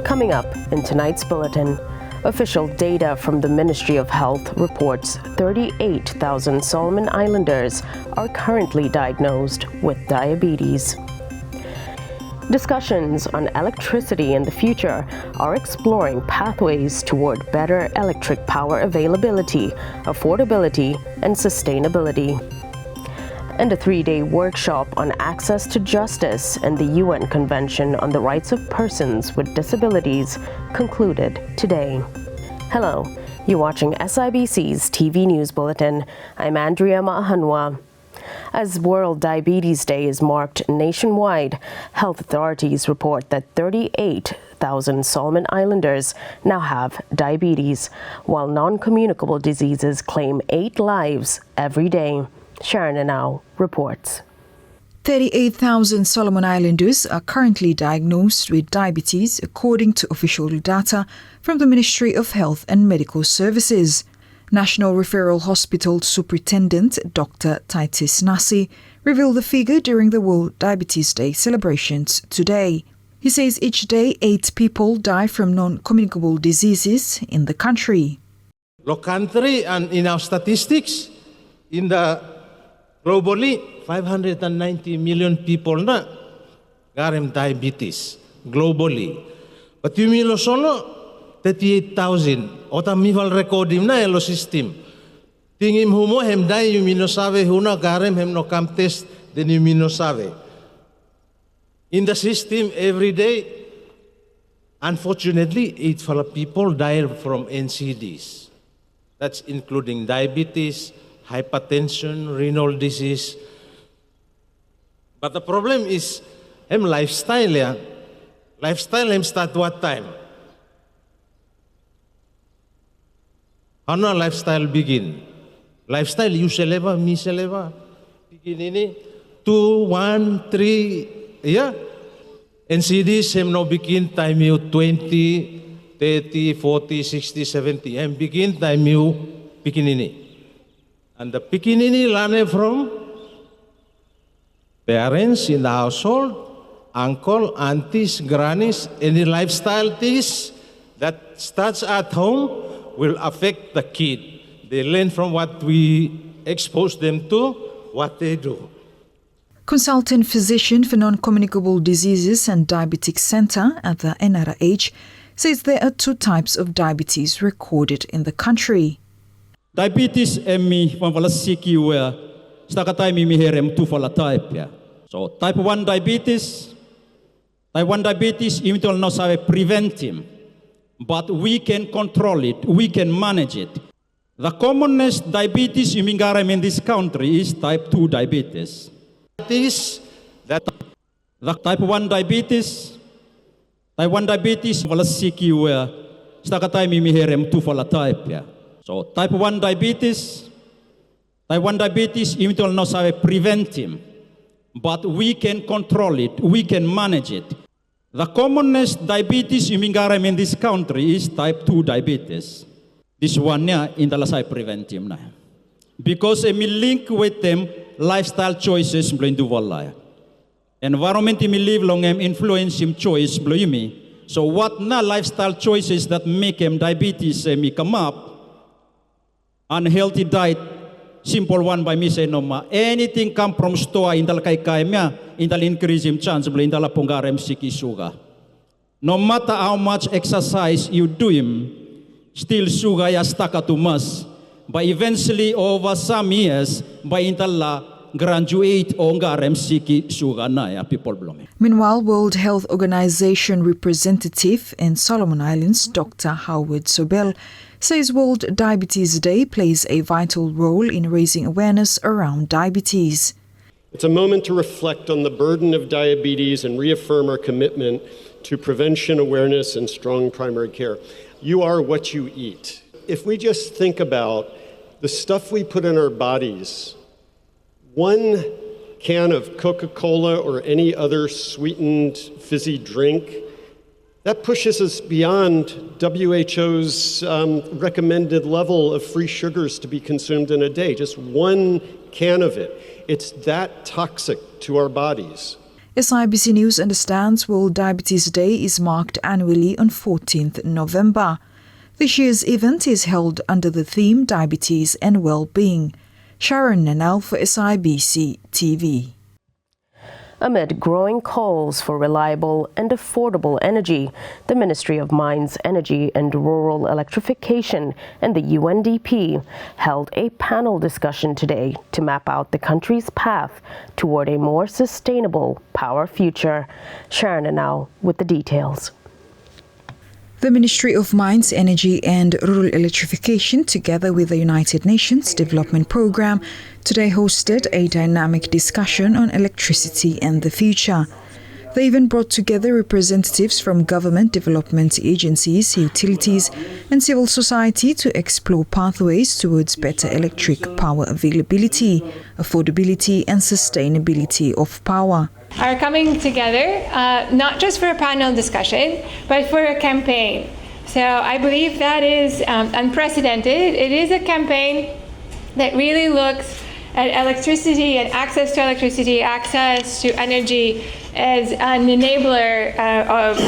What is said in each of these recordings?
Coming up in tonight's bulletin, official data from the Ministry of Health reports 38,000 Solomon Islanders are currently diagnosed with diabetes. Discussions on electricity in the future are exploring pathways toward better electric power availability, affordability, and sustainability. And a 3-day workshop on access to justice and the UN Convention on the Rights of Persons with Disabilities concluded today. Hello, you're watching SIBC's TV News Bulletin. I'm Andrea Mahanwa. As World Diabetes Day is marked nationwide, health authorities report that 38,000 Solomon Islanders now have diabetes, while non-communicable diseases claim 8 lives every day. Sharon Anau reports. 38,000 Solomon Islanders are currently diagnosed with diabetes, according to official data from the Ministry of Health and Medical Services. National Referral Hospital Superintendent Dr. Titus Nasi revealed the figure during the World Diabetes Day celebrations today. He says each day 8 people die from non-communicable diseases in the country. The country and in our statistics, globally, 590 million people na have diabetes globally. But you mean solo 38,000. Ota mival recordim na elo system. Tingim humo hem dai you mino save huna garem hem no kam test then you mino save. In the system every day, unfortunately, 8 people die from NCDs. That's including diabetes, hypertension, renal disease. But the problem is, lifestyle, yeah. Lifestyle start what time? How no lifestyle begin? Lifestyle, you seleva, me seleva. Begin ini, 2, 1, 3, yeah. NCDs, no begin time you 20, 30, 40, 60, 70. Begin time you begin ini. And the pikinini learn from parents in the household, uncle, aunties, grannies, any lifestyle things that starts at home will affect the kid. They learn from what we expose them to, what they do. Consultant physician for non-communicable diseases and diabetic center at the NRH says there are 2 types of diabetes recorded in the country. Diabetes emmi pamvala siki where stakatai mi herem 2 fala type ya. So type 1 diabetes you will not have prevent him, but we can control it, we can manage it. The commonest diabetes you in this country is type 2 diabetes. The type 1 diabetes pamvala siki where stakatai mi herem 2 fala type ya. So type 1 diabetes you will not have prevent him, but we can control it, we can manage it. The commonest diabetes you in this country is type 2 diabetes. This one in the lasai prevent him na. Because we link with them lifestyle choices blowing do wala. Environment we live long influence him choice blow me. So what na lifestyle choices that make him diabetes me come up? Unhealthy diet, simple one by me say no ma. Anything come from store in the kai mya, in the increase him chance in the pongarem siki sugar. No matter how much exercise you do him, still sugar ya stuck to mass. But eventually over some years, by intala graduate ongarem siki sugar na ya people blooming. Meanwhile, World Health Organization representative in Solomon Islands, Dr. Howard Sobel, says World Diabetes Day plays a vital role in raising awareness around diabetes. It's a moment to reflect on the burden of diabetes and reaffirm our commitment to prevention, awareness, and strong primary care. You are what you eat. If we just think about the stuff we put in our bodies, 1 can of Coca-Cola or any other sweetened fizzy drink, that pushes us beyond WHO's recommended level of free sugars to be consumed in a day. Just 1 can of it. It's that toxic to our bodies. SIBC News understands World Diabetes Day is marked annually on 14th November. This year's event is held under the theme Diabetes and Well-Being. Sharon Nanal for SIBC TV. Amid growing calls for reliable and affordable energy, the Ministry of Mines, Energy and Rural Electrification and the UNDP held a panel discussion today to map out the country's path toward a more sustainable power future. Sharon now with the details. The Ministry of Mines, Energy and Rural Electrification, together with the United Nations Development Programme, today hosted a dynamic discussion on electricity and the future. They even brought together representatives from government development agencies, utilities and civil society to explore pathways towards better electric power availability, affordability and sustainability of power. Are coming together, not just for a panel discussion, but for a campaign. So I believe that is unprecedented. It is a campaign that really looks at electricity and access to electricity, access to energy as an enabler of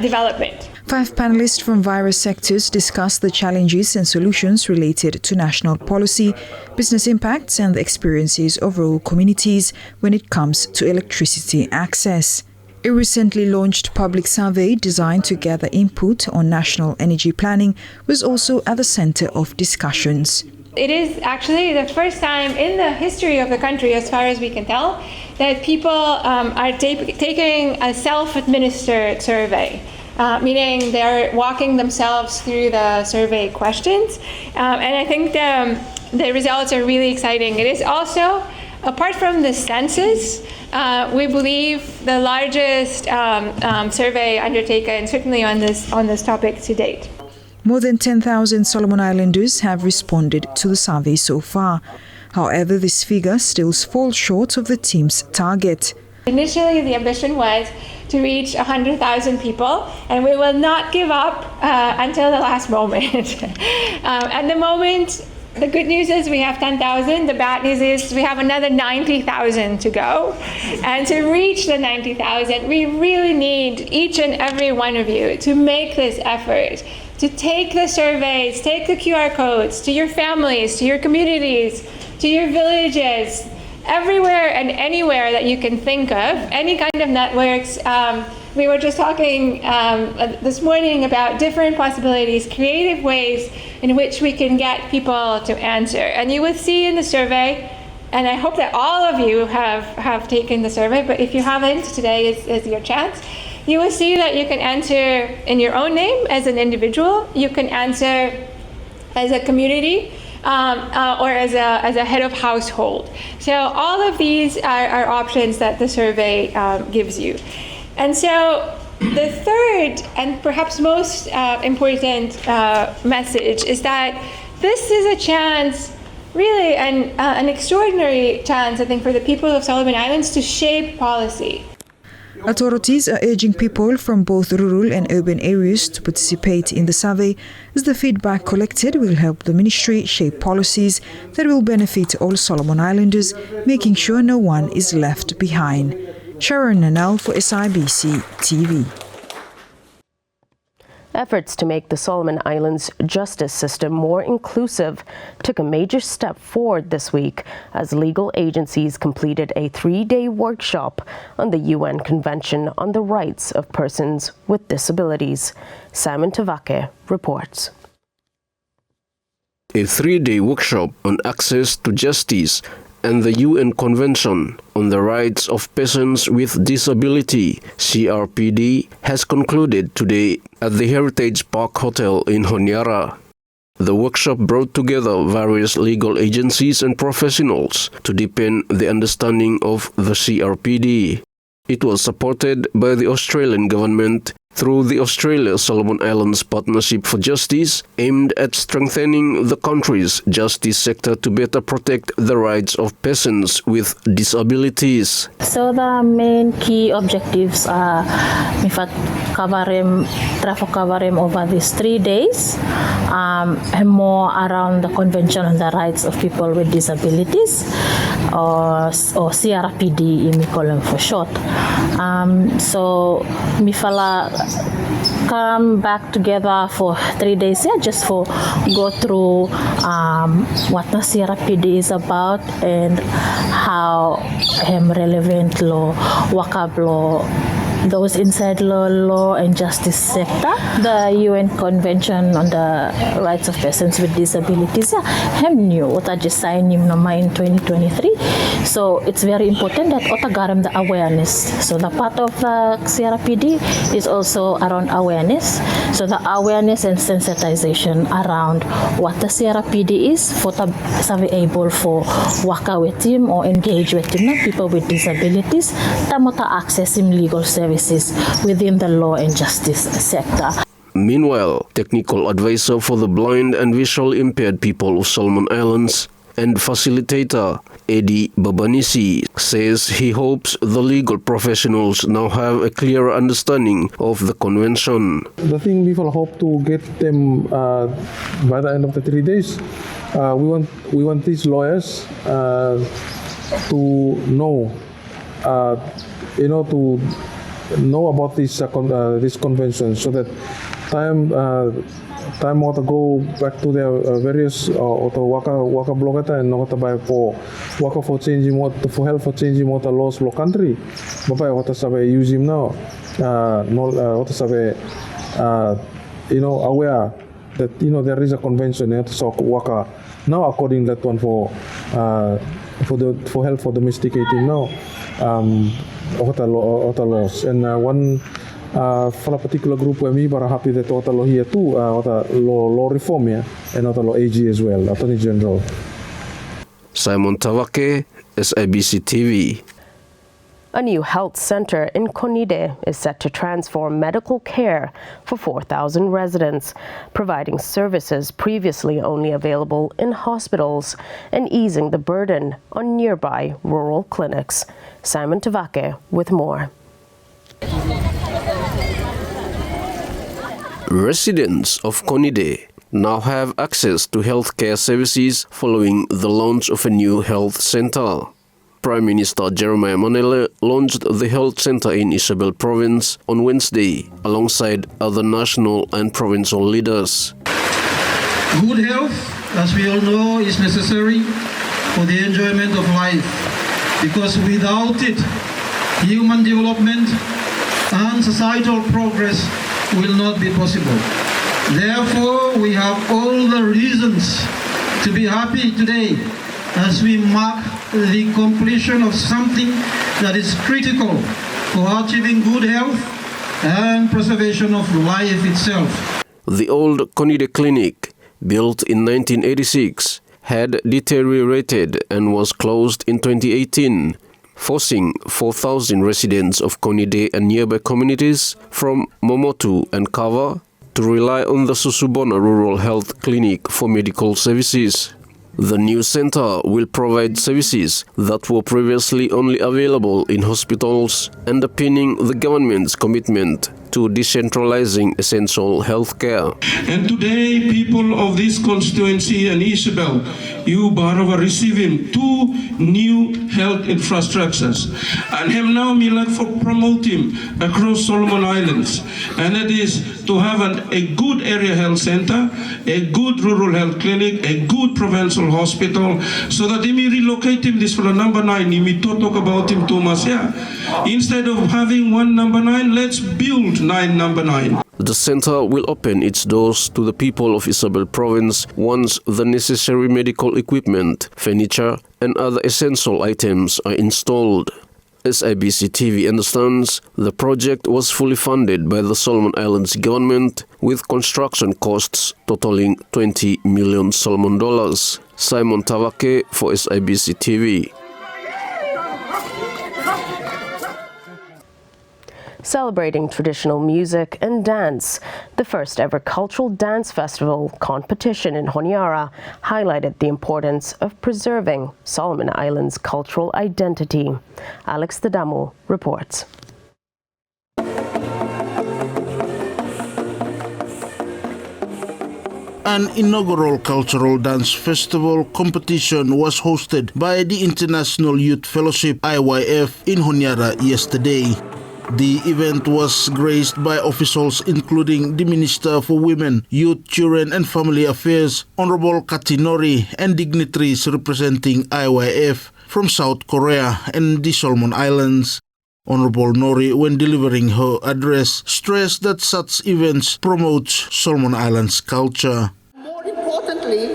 development. 5 panelists from various sectors discussed the challenges and solutions related to national policy, business impacts and the experiences of rural communities when it comes to electricity access. A recently launched public survey designed to gather input on national energy planning was also at the center of discussions. It is actually the first time in the history of the country, as far as we can tell, that people are taking a self-administered survey. Meaning they're walking themselves through the survey questions. And I think the results are really exciting. It is also, apart from the census, we believe the largest survey undertaken, certainly on this topic to date. More than 10,000 Solomon Islanders have responded to the survey so far. However, this figure still falls short of the team's target. Initially, the ambition was to reach 100,000 people, and we will not give up until the last moment. At the moment, the good news is we have 10,000. The bad news is we have another 90,000 to go. And to reach the 90,000, we really need each and every one of you to make this effort, to take the surveys, take the QR codes to your families, to your communities, to your villages, everywhere and anywhere that you can think of, any kind of networks. We were just talking this morning about different possibilities, creative ways in which we can get people to answer. And you will see in the survey, and I hope that all of you have taken the survey, but if you haven't, today is your chance. You will see that you can answer in your own name as an individual, you can answer as a community, or as a head of household. So all of these are options that the survey gives you. And so the third and perhaps most important message is that this is a chance, really an extraordinary chance, I think, for the people of Solomon Islands to shape policy. Authorities are urging people from both rural and urban areas to participate in the survey, as the feedback collected will help the ministry shape policies that will benefit all Solomon Islanders, making sure no one is left behind. Sharon Nanal for SIBC TV. Efforts to make the Solomon Islands justice system more inclusive took a major step forward this week as legal agencies completed a 3-day workshop on the UN Convention on the Rights of Persons with Disabilities. Simon Tavake reports. A 3-day workshop on access to justice and the UN Convention on the Rights of Persons with Disability, CRPD, has concluded today at the Heritage Park Hotel in Honiara. The workshop brought together various legal agencies and professionals to deepen the understanding of the CRPD. It was supported by the Australian government through the Australia-Solomon Islands Partnership for Justice, aimed at strengthening the country's justice sector to better protect the rights of persons with disabilities. So the main key objectives are cover over these 3 days, more around the Convention on the Rights of People with Disabilities, or CRPD, we call them for short. So we fala come back together for 3 days, just for go through what the CRPD is about and how relevant law, wakab law, those inside law and justice sector. The UN Convention on the Rights of Persons with Disabilities, new Ota just signed in 2023. So it's very important that Ota garam the awareness. So the part of the CRPD is also around awareness. So the awareness and sensitization around what the CRPD is for to be able for waka with him or engage with him, people with disabilities, tamota access him legal services within the law and justice sector. Meanwhile, technical advisor for the blind and visually impaired people of Solomon Islands and facilitator Eddie Babanisi says he hopes the legal professionals now have a clearer understanding of the convention. The thing we will hope to get them by the end of the 3 days. We want these lawyers to know, to know about this convention, so that time ought to go back to their various waka blogata and not buy for waka for changing what for help for changing what the laws law country. Bapa what sabe use him now. What sabe aware that there is a convention so waka now according that one for help for domesticating now. Ota laws and one for a particular group where we are happy that ota law here too, law reform and ota law AG as well, Attorney General. Simon Tavake, SIBC TV. A new health center in Konide is set to transform medical care for 4,000 residents, providing services previously only available in hospitals and easing the burden on nearby rural clinics. Simon Tavake with more. Residents of Konide now have access to healthcare services following the launch of a new health center. Prime Minister Jeremiah Manele launched the health center in Isabel Province on Wednesday alongside other national and provincial leaders. Good health, as we all know, is necessary for the enjoyment of life, because without it, human development and societal progress will not be possible. Therefore, we have all the reasons to be happy today as we mark the completion of something that is critical for achieving good health and preservation of life itself. The old Konide Clinic, built in 1986, had deteriorated and was closed in 2018, forcing 4,000 residents of Konide and nearby communities from Momotu and Kava to rely on the Susubona Rural Health Clinic for medical services. The new center will provide services that were previously only available in hospitals, underpinning the government's commitment to decentralizing essential health care. And today, people of this constituency and Isabel, you are receiving 2 new health infrastructures. And him now me like for promoting across Solomon Islands. And that is to have a good area health center, a good rural health clinic, a good provincial hospital, so that they may relocate him this for the number 9. You may talk about him too much, Instead of having one number 9, let's build number 9. The center will open its doors to the people of Isabel Province once the necessary medical equipment, furniture, and other essential items are installed. SIBC TV understands the project was fully funded by the Solomon Islands government, with construction costs totaling 20 million Solomon dollars. Simon Tavake for SIBC TV. Celebrating traditional music and dance, the first ever cultural dance festival competition in Honiara highlighted the importance of preserving Solomon Islands' cultural identity. Alex Tadamu reports. An inaugural cultural dance festival competition was hosted by the International Youth Fellowship IYF in Honiara yesterday. The event was graced by officials including the Minister for Women, Youth, Children and Family Affairs, Honorable Katinori, and dignitaries representing IYF from South Korea and the Solomon Islands. Honorable Nori, when delivering her address, stressed that such events promote Solomon Islands culture. More importantly,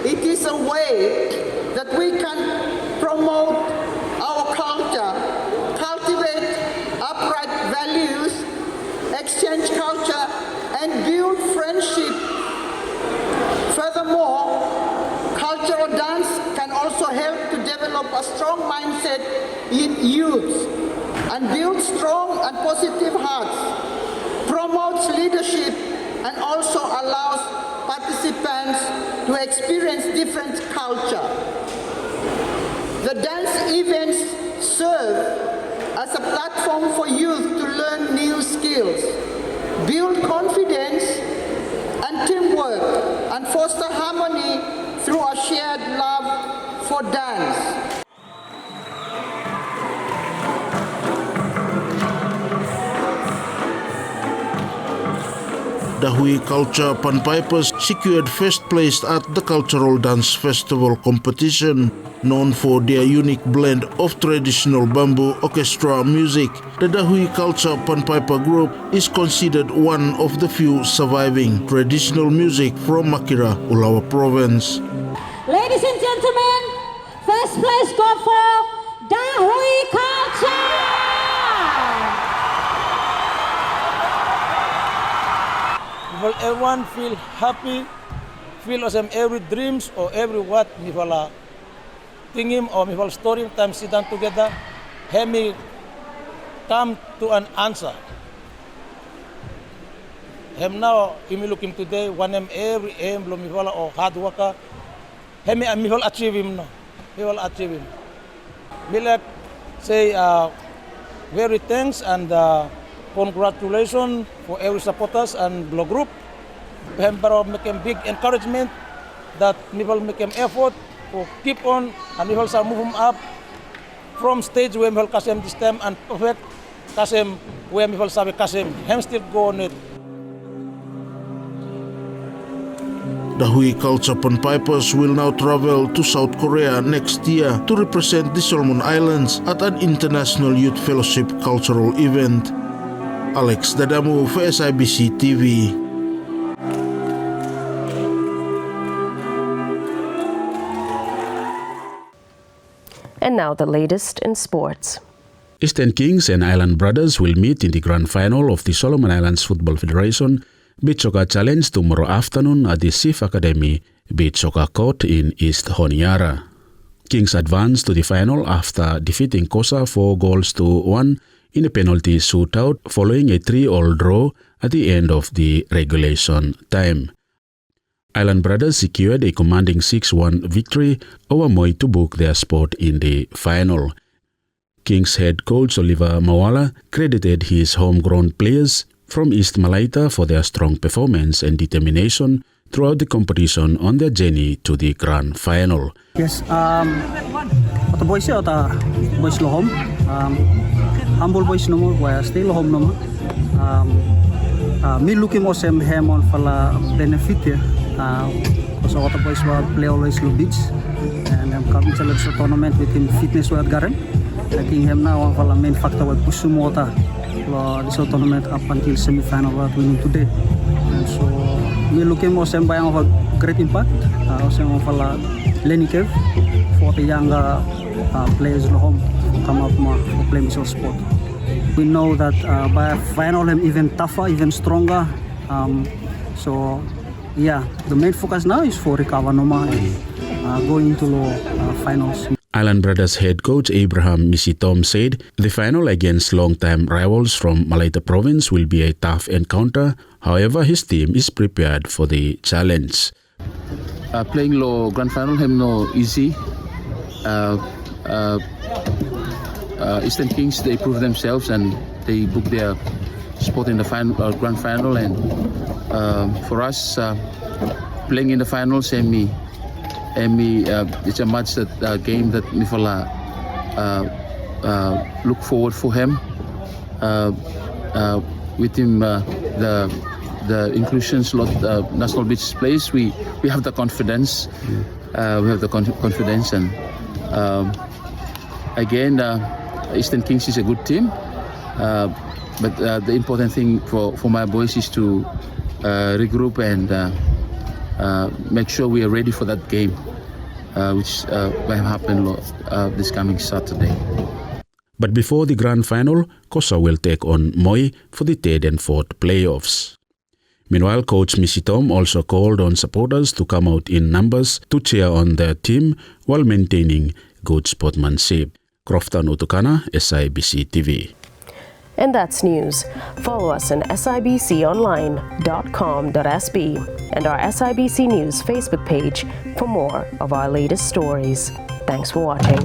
it is a way that we can promote our culture, cultivate upright values, exchange culture, and build friendship. Furthermore, cultural dance can also help to develop a strong mindset in youth and build strong and positive hearts, promotes leadership, and also allows participants to experience different culture. The dance events serve as a platform for youth to learn new skills, build confidence and teamwork, and foster harmony through a shared love for dance. The Hui Culture Panpipers secured first place at the Cultural Dance Festival competition. Known for their unique blend of traditional bamboo orchestra music, the Dahui Culture Panpiper Group is considered one of the few surviving traditional music from Makira, Ulawa Province. Ladies and gentlemen, first place go for Dahui Culture! Will everyone feel happy, feel awesome every dreams or every what me fala thinking or me fala story time sit down together, help me come to an answer. Him now, me looking today, one every aim, me fala or hard worker, help me fala achieve him no, me fala achieve him. Me like say very thanks and congratulations for every supporters and blog group. We have make a big encouragement that we will make an effort to keep on and we will move them up from stage where we will kasem this time and perfect kasem where we will sabi kasem. Hem still go on it. The Hui Culture Panpipers will now travel to South Korea next year to represent the Solomon Islands at an International Youth Fellowship cultural event. Alex Dadamu for SIBC TV. And now the latest in sports. Eastern Kings and Island Brothers will meet in the grand final of the Solomon Islands Football Federation Beach Soccer Challenge tomorrow afternoon at the SIF Academy Beach Soccer Court in East Honiara. Kings advanced to the final after defeating Kosa 4-1 in a penalty shootout following a 3-all draw at the end of the regulation time. Island Brothers secured a commanding 6-1 victory over Moi to book their spot in the final. Kings head coach Oliver Mawala credited his homegrown players from East Malaita for their strong performance and determination throughout the competition on their journey to the grand final. Yes, the boys here, the boys lohom, humble boys no more, where still lohom no more. Me looking more same hem on fala benefit here, because all the boys will play always low beach, and I'm coming to the tournament with him fitness with Garen. I think him now on fala main factor with push water. This tournament up until semi-final what we need today, and so we looking more same bayang of a great impact. Also of a learning curve for the younger players at home come up more for playing this sport. We know that by final I'm even tougher, even stronger. So yeah, the main focus now is for recover Noma and going to finals. Island Brothers head coach Abraham Misitom said the final against long-time rivals from Malaita province will be a tough encounter. However, his team is prepared for the challenge. Playing low grand final him no easy. Eastern Kings, they proved themselves and they booked their spot in the final, grand final, and for us playing in the finals, and it's a match that game that Mifala look forward for him. With him, the inclusion slot, National Beach plays. We have the confidence. We have the confidence, and again, Eastern Kings is a good team. But the important thing for my boys is to regroup and make sure we are ready for that game, which will happen this coming Saturday. But before the grand final, Kosa will take on Moi for the third and fourth playoffs. Meanwhile, coach Missy Tom also called on supporters to come out in numbers to cheer on their team while maintaining good sportsmanship. Crofton Utukana, SIBC TV. And that's news. Follow us on sibconline.com.sb and our SIBC News Facebook page for more of our latest stories. Thanks for watching.